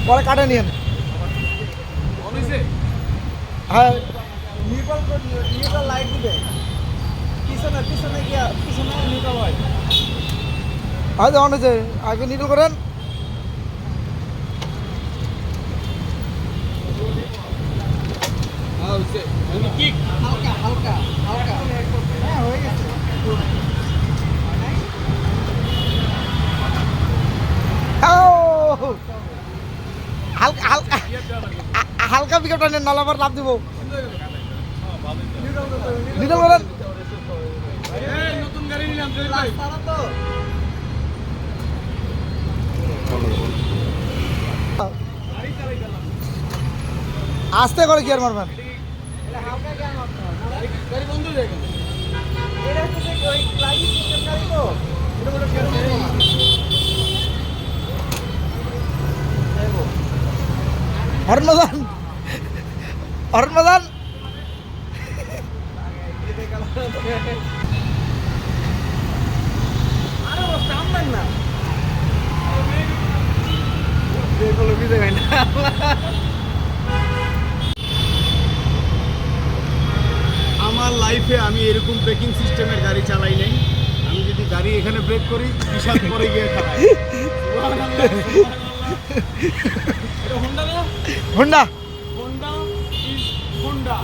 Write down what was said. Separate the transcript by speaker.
Speaker 1: পরে কাটে নিয়েন। হ্যাঁ নিউট্রাল লাইট দিবে পিছনে পিছনে গিয়া পিছনে নিউট্রাল হয়। আচ্ছা অন হয়েছে, আগে নিউট্রাল করেন। হালকা হালকা হালকা হ্যাঁ হয়ে গেছে। হালকা হালকা হালকা পিক আপটা নেন, নাহলে আবার লাভ দিব। নিউট্রাল করেন।
Speaker 2: নতুন গাড়ি নিলাম তো
Speaker 1: আস্তে করে গিয়ার মারবেন।
Speaker 2: গাড়ি বন্ধ হয়ে গেল।
Speaker 1: হর্ন বাজান, হর্ন বাজান।
Speaker 2: আমার লাইফে আমি এরকম ব্রেকিং সিস্টেমের গাড়ি চালাই নাই। আমি যদি গাড়ি এখানে ব্রেক করি বিশাল পরে গিয়ে খারাপ। এটা হোন্ডা না?
Speaker 1: Honda
Speaker 2: Honda is Honda.